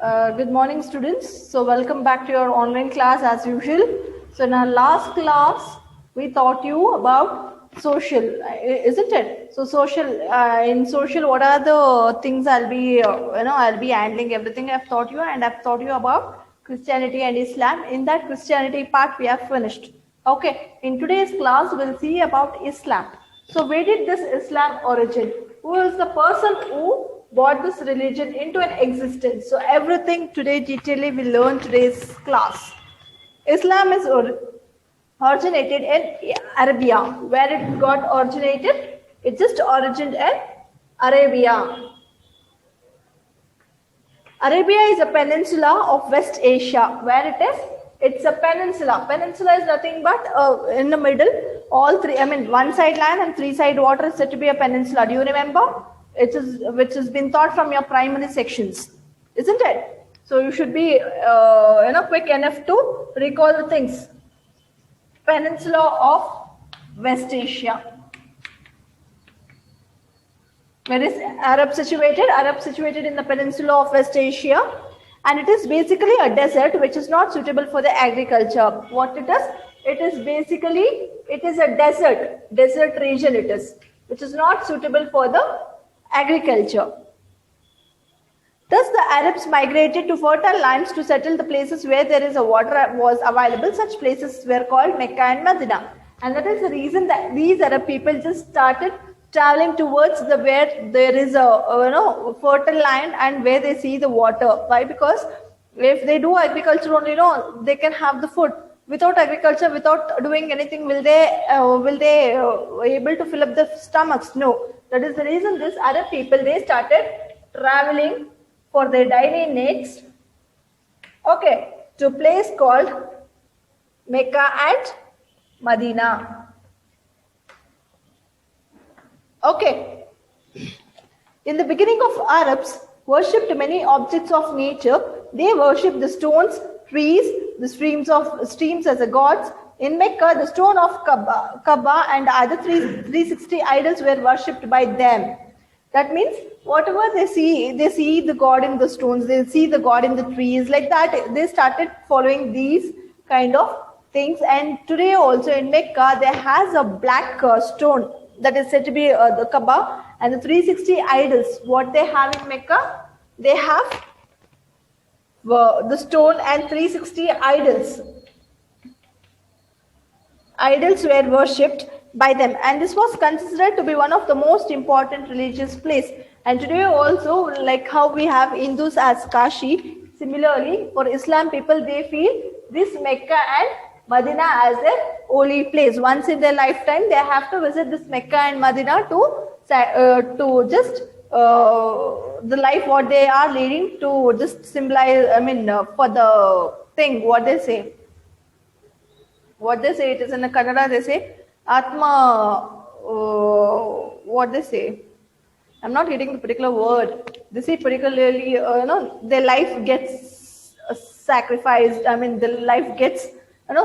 Good morning, students. So welcome back to your online class as usual. So in our last class, we taught you about social, isn't it? So social, in social, what are the things I'll be handling everything I've taught you, and I've taught you about Christianity and Islam. In that Christianity part, we have finished. Okay. In today's class, we'll see about Islam. So where did this Islam origin? Who is the person who brought this religion into an existence? So everything today detailedly we learn today's class. Islam is originated in Arabia. Where it got originated? It just originated in Arabia. Arabia is a peninsula of West Asia. Where it is? It's a peninsula. Peninsula is nothing but in the middle, all three, one side land and three side water is said to be a peninsula. Do you remember? It is, which has been taught from your primary sections, isn't it? So you should be, quick enough to recall the things. Peninsula of West Asia. Where is Arab situated? Arab situated in the peninsula of West Asia, and it is basically a desert which is not suitable for the agriculture. What it is? It is basically, it is a desert region it is, which is not suitable for the agriculture. Thus, the Arabs migrated to fertile lands to settle the places where there is a water was available. Such places were called Mecca and Medina. And that is the reason that these Arab people just started traveling towards the where there is a fertile land and where they see the water. Why? Because if they do agriculture only, they can have the food. Without agriculture, without doing anything, will they able to fill up the stomachs? No. That is the reason this Arab people, they started traveling for their daily needs, okay, to a place called Mecca and Medina. Okay. In the beginning of Arabs worshipped many objects of nature. They worshipped the stones, trees, the streams as a gods. In Mecca, the stone of Kaaba and other 360 idols were worshipped by them. That means whatever they see the God in the stones, they see the God in the trees, like that. They started following these kind of things. And today also in Mecca, there has a black stone that is said to be the Kaaba, and the 360 idols. What they have in Mecca? They have the stone and 360 idols. Idols were worshipped by them, and this was considered to be one of the most important religious place. And today also, like how we have Hindus as Kashi, similarly for Islam people, they feel this Mecca and Medina as a holy place. Once in their lifetime, they have to visit this Mecca and Medina to just the life what they are leading, to just symbolize, for the thing what they say. What they say, it is in the Kannada, they say Atma, what they say, I'm not getting the particular word. They say particularly, their life gets sacrificed. The life gets,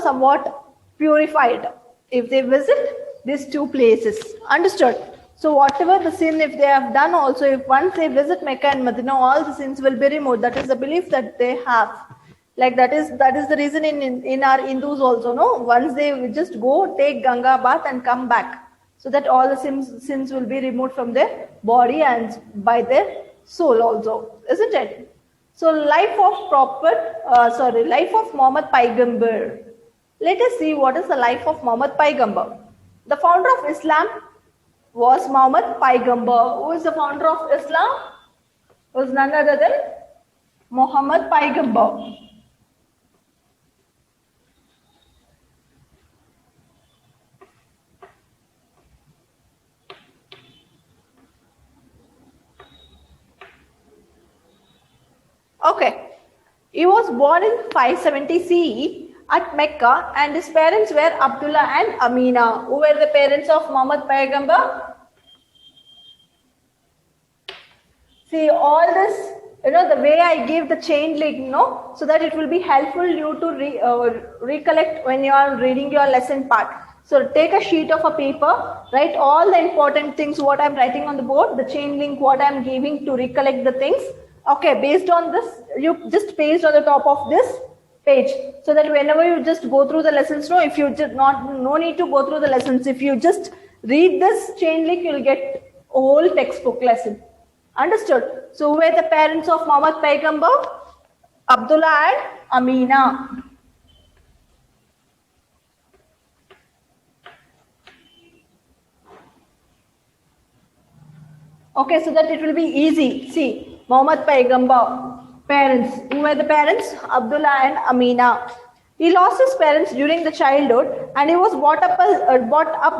somewhat purified if they visit these two places. Understood? So whatever the sin, if they have done also, if once they visit Mecca and Medina, all the sins will be removed. That is the belief that they have. Like that is the reason in our Hindus also, no? Once they just go, take Ganga bath and come back, so that all the sins will be removed from their body and by their soul also, isn't it? So life of Muhammad Paigambar. Let us see what is the life of Muhammad Paigambar. The founder of Islam was Muhammad Paigambar. Who is the founder of Islam? Was none other than Muhammad Paigambar. Okay, he was born in 570 CE at Mecca, and his parents were Abdullah and Amina. Who were the parents of Muhammad Paigambar? See, all this, the way I give the chain link, so that it will be helpful you to recollect when you are reading your lesson part. So take a sheet of a paper, write all the important things what I'm writing on the board, the chain link what I'm giving to recollect the things. Okay, based on this, you just paste on the top of this page, so that whenever you just go through the lessons, no, if you just no need to go through the lessons, if you just read this chain link, you'll get a whole textbook lesson. Understood? So who were the parents of Muhammad Paigambar? Abdullah and Amina. Okay, so that it will be easy. See, Muhammad Paigambar, parents. Who were the parents? Abdullah and Amina. He lost his parents during the childhood, and he was brought up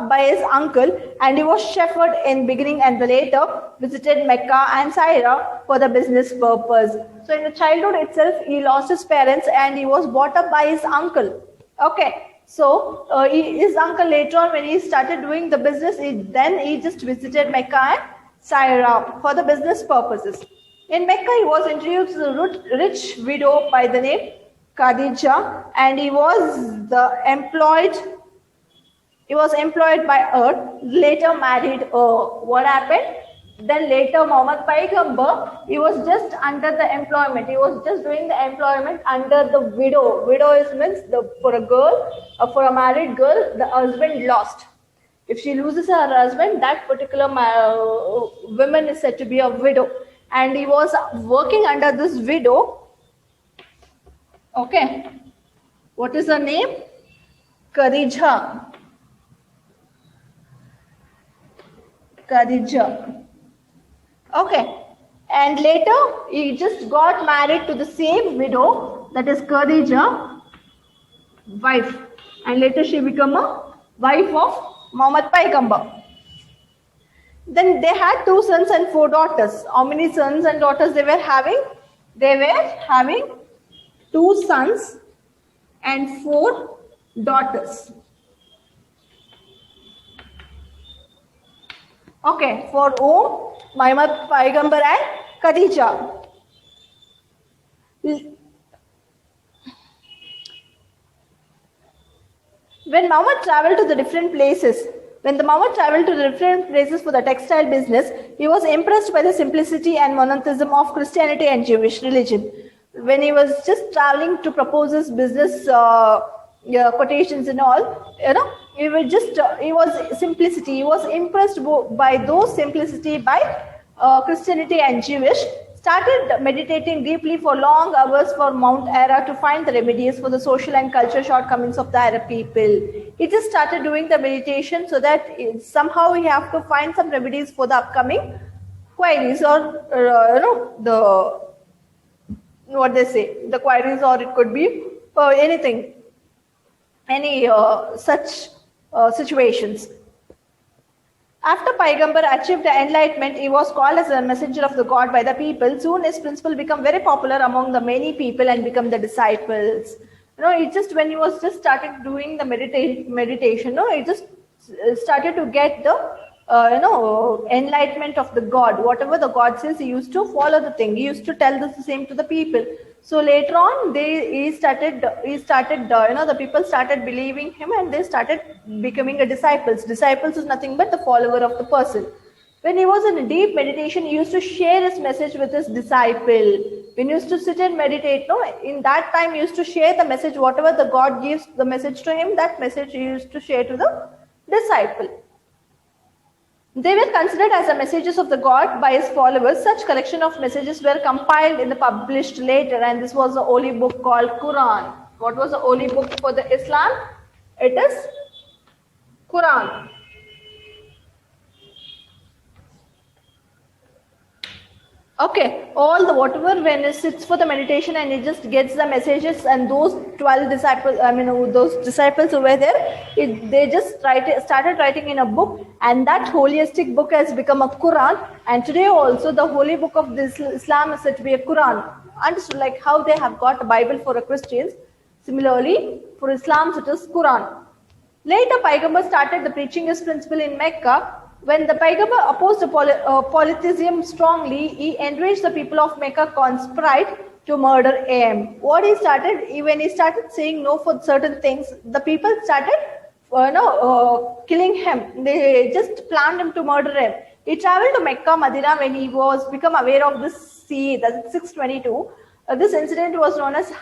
by his uncle, and he was shepherd in beginning and later visited Mecca and Syria for the business purpose. So in the childhood itself, he lost his parents and he was brought up by his uncle. Okay, so his uncle later on, when he started doing the business, then he just visited Mecca and Syria for the business purposes. In Mecca, he was introduced to a rich widow by the name Khadija, and he was employed by her, later married her. What happened? Then later Muhammad Paigambar, he was just under the employment. He was just doing the employment under the widow. Widow means for a married girl, the husband lost. If she loses her husband, that particular woman is said to be a widow. And he was working under this widow. Okay. What is her name? Khadija. Okay. And later, he just got married to the same widow, that is Khadija, wife. And later she became a wife of Muhammad Paigambar. Then they had 2 sons and 4 daughters. How many sons and daughters they were having? They were having 2 sons and 4 daughters. Okay, for whom? Muhammad Paigambar and Khadija. When Muhammad traveled to the different places, for the textile business, he was impressed by the simplicity and monotheism of Christianity and Jewish religion. When he was just traveling to propose his business quotations and all, he was simplicity. He was impressed by those simplicity by Christianity and Jewish. Started meditating deeply for long hours for Mount Ara to find the remedies for the social and cultural shortcomings of the Arab people. He just started doing the meditation so that somehow he have to find some remedies for the upcoming queries or the queries, or it could be anything, any such situations. After Paigambar achieved enlightenment, he was called as a messenger of the God by the people. Soon his principle became very popular among the many people and become the disciples. It just, when he was just started doing the meditation, he just started to get the enlightenment of the God. Whatever the God says, he used to follow the thing. He used to tell the same to the people. So later on, the people started believing him and they started becoming a disciples. Disciples is nothing but the follower of the person. When he was in a deep meditation, he used to share his message with his disciple. When he used to sit and meditate, in that time he used to share the message, whatever the God gives the message to him, that message he used to share to the disciple. They were considered as the messages of the God by his followers. Such collection of messages were compiled and published later, and this was the holy book called Quran. What was the holy book for the Islam? It is Quran. Okay, whatever, when he sits for the meditation and he just gets the messages, and those 12 disciples, those disciples who were there, they just started writing in a book, and that holistic book has become a Quran. And today also the holy book of this Islam is said to be a Quran. Understood, like how they have got a Bible for a Christians, similarly for Islam it is Quran. Later Paigambar started the preaching his principle in Mecca. When the Paigambar opposed polytheism strongly, he encouraged the people of Mecca conspired to murder him. When he started saying no for certain things, the people started killing him. They just planned him to murder him. He traveled to Mecca, Medina when he was become aware of this sea, that's 622. This incident was known as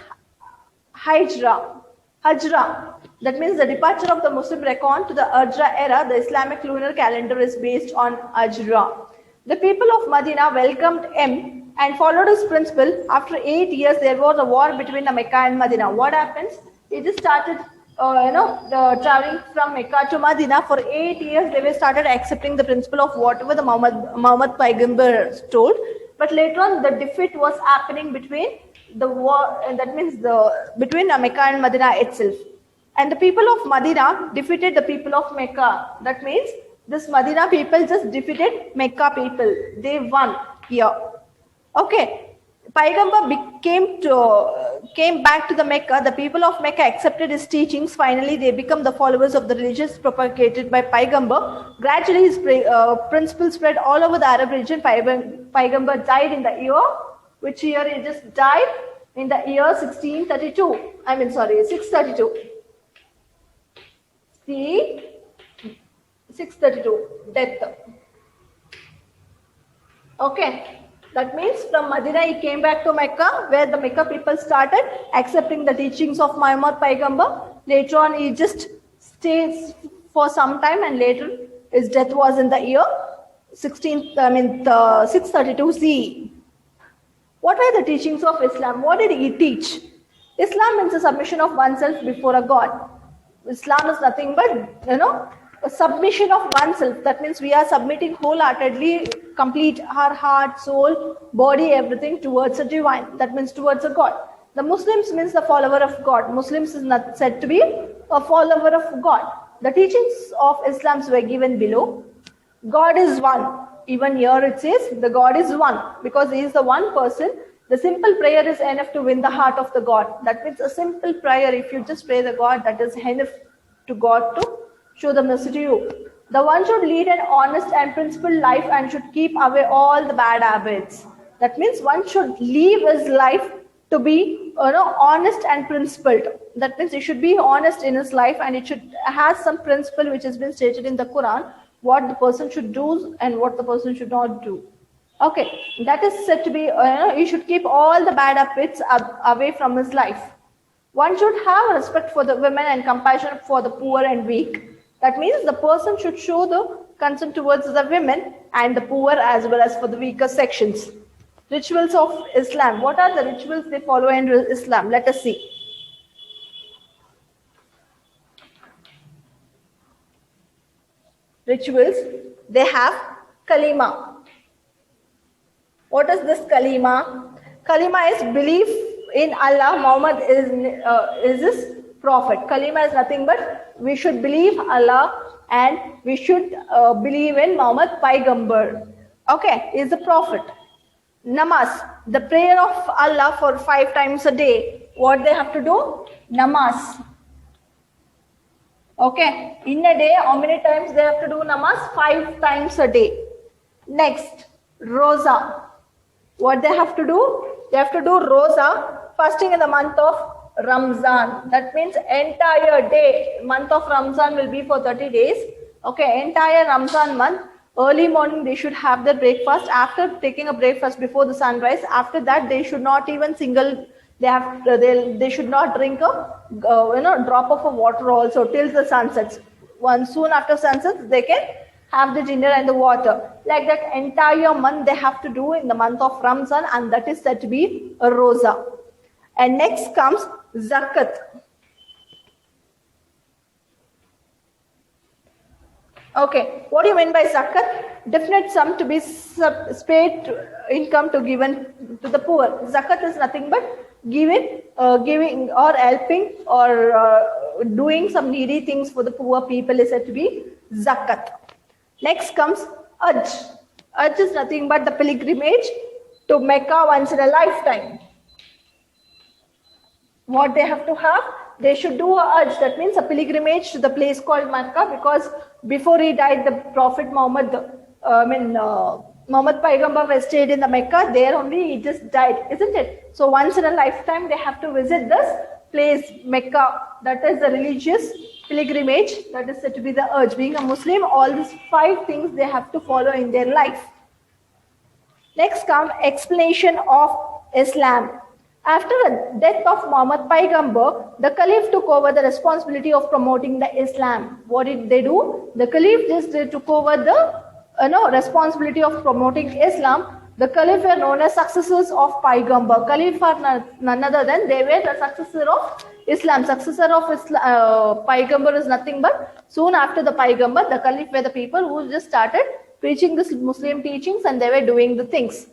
Hijra. Hajra. That means the departure of the Muslim recon to the Hijra era. The Islamic lunar calendar is based on Hajra. The people of Medina welcomed him and followed his principle. After 8 years, there was a war between the Mecca and Medina. What happens? It just started, traveling from Mecca to Medina. For 8 years, they were started accepting the principle of whatever the Muhammad Paigambar told. But later on, the defeat was happening between the war, that means between Mecca and Medina itself. And the people of Medina defeated the people of Mecca. That means this Medina people just defeated Mecca people. They won here. Okay. Paigambar came back to the Mecca. The people of Mecca accepted his teachings. Finally, they become the followers of the religions propagated by Paigambar. Gradually, his principles spread all over the Arab region. Paigambar died in the year, which year he just died? In the year 1632. 632. See, 632, death. Okay. That means from Medina he came back to Mecca, where the Mecca people started accepting the teachings of Muhammad Paigambar. Later on he just stays for some time, and later his death was in the year 632 CE. What are the teachings of Islam? What did he teach? Islam means a submission of oneself before a God. Islam is nothing but, a submission of oneself. That means we are submitting wholeheartedly, complete our heart, soul, body, everything towards a divine. That means towards a God. The Muslims means the follower of God. Muslims is not said to be a follower of God. The teachings of Islam were given below. God is one. Even here it says the God is one, because he is the one person. The simple prayer is enough to win the heart of the God. That means a simple prayer, if you just pray the God, that is enough to God to show the mercy to you. The one should lead an honest and principled life and should keep away all the bad habits. That means one should live his life to be honest and principled. That means he should be honest in his life, and it should have some principle which has been stated in the Quran, what the person should do and what the person should not do. Okay, that is said to be, he should keep all the bad habits away from his life. One should have respect for the women and compassion for the poor and weak. That means the person should show the concern towards the women and the poor as well as for the weaker sections. Rituals of Islam. What are the rituals they follow in Islam? Let us see. Rituals. They have kalima. What is this kalima? Kalima is belief in Allah. Muhammad is his prophet. Kalima is nothing but we should believe Allah and we should believe in Muhammad Paigambar. Okay, is the prophet. Namaz, the prayer of Allah for 5 times a day. What they have to do? Namaz. Okay, in a day, how many times they have to do namaz? 5 times a day. Next, roza. What they have to do? They have to do roza, fasting in the month of Ramzan. That means entire day. Month of Ramzan will be for 30 days. Okay, entire Ramzan month. Early morning they should have their breakfast. After taking a breakfast before the sunrise, after that they should not even they should not drink a drop of a water also till the sun sets. Soon after sunset they can have the dinner and the water. Like that entire month they have to do in the month of Ramzan, and that is said to be a roza. And next comes zakat. Okay, what do you mean by zakat? Definite sum to be paid income to given to the poor. Zakat is nothing but giving or helping or doing some needy things for the poor people is said to be zakat. Next comes Hajj. Hajj is nothing but the pilgrimage to Mecca once in a lifetime. What they have to have? They should do a Hajj. That means a pilgrimage to the place called Mecca, because before he died, the Prophet Muhammad Paigambar was stayed in the Mecca. There only he just died, isn't it? So once in a lifetime, they have to visit this place, Mecca, that is the religious pilgrimage, that is said to be the urge. Being a Muslim, all these 5 things they have to follow in their life. Next come explanation of Islam. After the death of Muhammad Paigambur, the Caliph took over the responsibility of promoting the Islam. What did they do? The Caliph just took over the responsibility of promoting Islam. The Caliph were known as successors of Paigambur. Caliph are none other than they were the successor of Islam. Successor of Paigambur is nothing but soon after the Paigambur, the Caliph were the people who just started preaching the Muslim teachings and they were doing the things.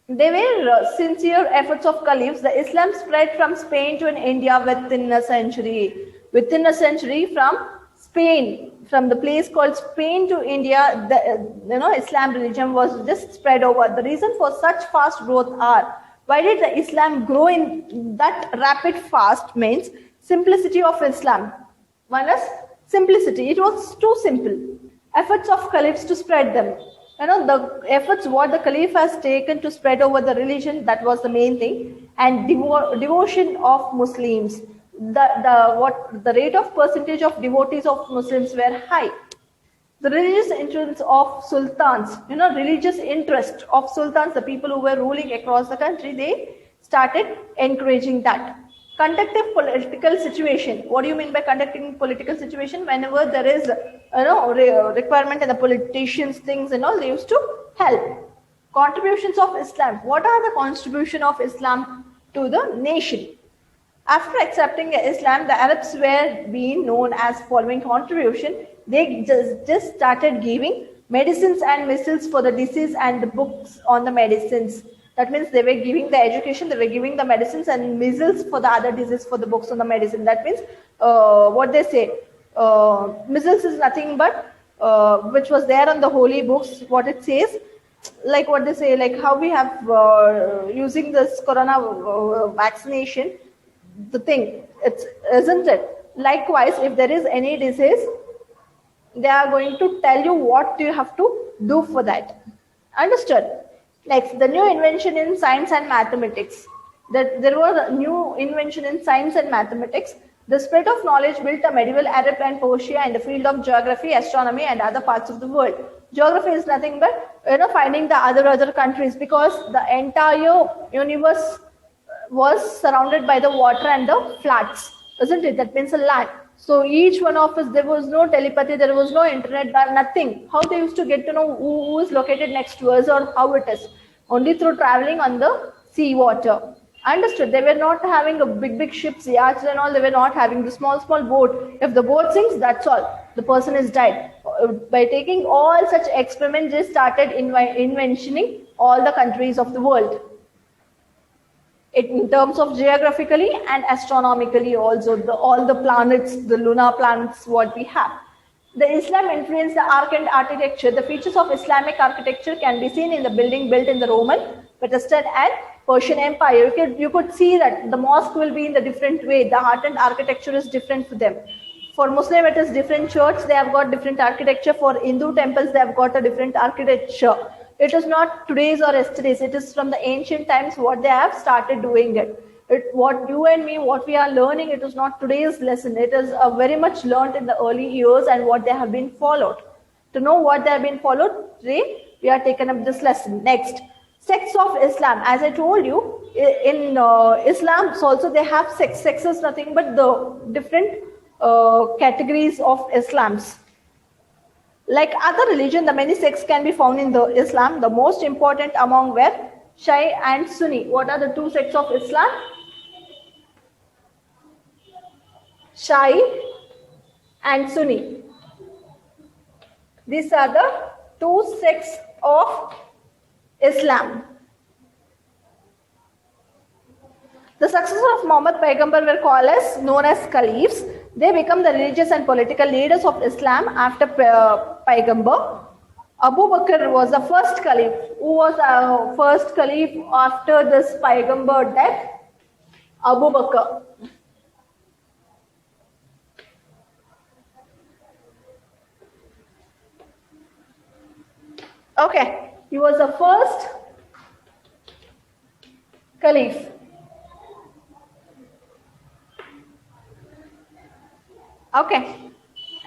They were sincere efforts of caliphs. The Islam spread from Spain to India within a century. Within a century, from Spain, from the place called Spain to India, the Islam religion was just spread over. The reason for such fast growth are, why did the Islam grow in that rapid fast means simplicity of Islam. One is simplicity. It was too simple. Efforts of caliphs to spread them. The efforts what the caliph has taken to spread over the religion, that was the main thing. And devotion of Muslims. The rate of percentage of devotees of Muslims were high. The religious influence of sultans, religious interest of sultans, the people who were ruling across the country, they started encouraging that. Conductive political situation. What do you mean by conducting political situation? Whenever there is requirement and the politicians things and all, they used to help. Contributions of Islam. What are the contribution of Islam to the nation? After accepting Islam, the Arabs were being known as following contribution. They just started giving medicines and missiles for the disease and the books on the medicines. That means they were giving the education, they were giving the medicines and missiles for the other disease for the books on the medicine. That means what they say, missiles is nothing but which was there on the holy books. What it says, like what they say, like how we have using this corona vaccination. The thing, isn't it? Likewise, if there is any disease, they are going to tell you what you have to do for that. Understood? Next, the new invention in science and mathematics. There was a new invention in science and mathematics. The spread of knowledge built a medieval Arab and Persia in the field of geography, astronomy, and other parts of the world. Geography is nothing but finding the other countries, because the entire universe was surrounded by the water and the flats, isn't it? That means a land. So each one of us, there was no telepathy, there was no internet, nothing. How they used to get to know who is located next to us or how it is? Only through traveling on the sea water. Understood? They were not having a big ships, yachts and all. They were not having the small boat. If the boat sinks, that's all. The person is died. By taking all such experiments, they started inventioning all the countries of the world. In terms of geographically and astronomically also, all the planets, the lunar planets, what we have. The Islam influenced the arc and architecture. The features of Islamic architecture can be seen in the building built in the Roman, Protestant and Persian Empire. You could see that the mosque will be in the different way. The art and architecture is different for them. For Muslim, it is different church. They have got different architecture. For Hindu temples, they have got a different architecture. It is not today's or yesterday's. It is from the ancient times what they have started doing it. What you and me, what we are learning, it is not today's lesson. It is very much learned in the early years and what they have been followed. To know what they have been followed, today we are taken up this lesson. Next, sects of Islam. As I told you, in Islam also they have sects. Sects is nothing but the different categories of Islams. Like other religion, the many sects can be found in the Islam. The most important among were Shia and Sunni. What are the two sects of Islam? Shia and Sunni. These are the two sects of Islam. The successors of Muhammad Paigambur were called as known as caliphs. They become the religious and political leaders of Islam after Paigambur. Abu Bakr was the first caliph. Who was the first caliph after this Paigambur death? Abu Bakr. Okay, he was the first caliph. Okay.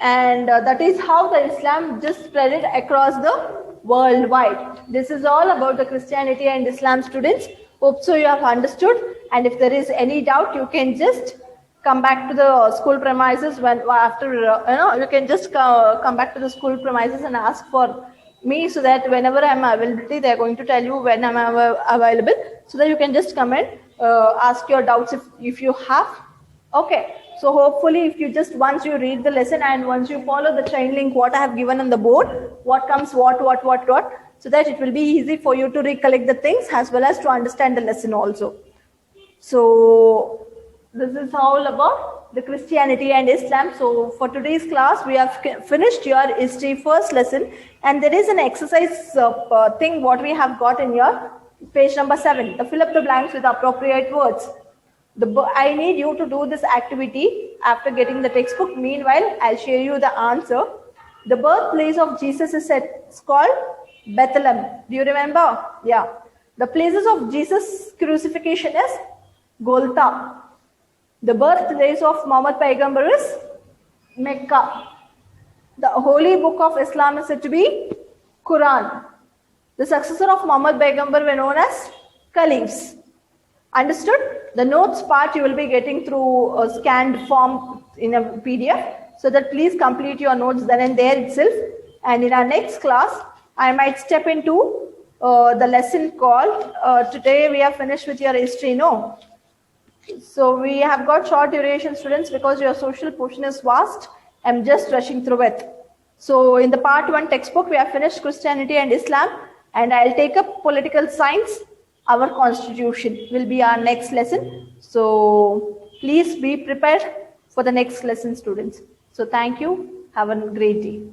And that is how the Islam just spread it across the worldwide. This is all about the Christianity and Islam, students. Hope so you have understood. And if there is any doubt, you can just come back to the school premises when after you can just come back to the school premises and ask for me, so that whenever I'm availability, they're going to tell you when I'm available, so that you can just come and ask your doubts if you have. Okay, so hopefully if you just once you read the lesson and once you follow the chain link what I have given on the board, what comes what, so that it will be easy for you to recollect the things as well as to understand the lesson also. So this is all about the Christianity and Islam. So for today's class, we have finished your history first lesson, and there is an exercise thing what we have got in your page number 7, the fill up the blanks with appropriate words. I need you to do this activity after getting the textbook. Meanwhile, I'll share you the answer. The birthplace of Jesus is it's called Bethlehem. Do you remember? Yeah. The places of Jesus' crucifixion is Golgotha. The birthplace of Muhammad Paigambar is Mecca. The holy book of Islam is said to be Quran. The successor of Muhammad Paigambar were known as Caliphs. Understood? The notes part you will be getting through a scanned form in a PDF. So that please complete your notes then and there itself. And in our next class, I might step into the lesson called, today we have finished with your history, no? So we have got short duration, students, because your social portion is vast. I'm just rushing through it. So in the part 1 textbook, we have finished Christianity and Islam, and I'll take up political science. Our constitution will be our next lesson. So please be prepared for the next lesson, students. So thank you. Have a great day.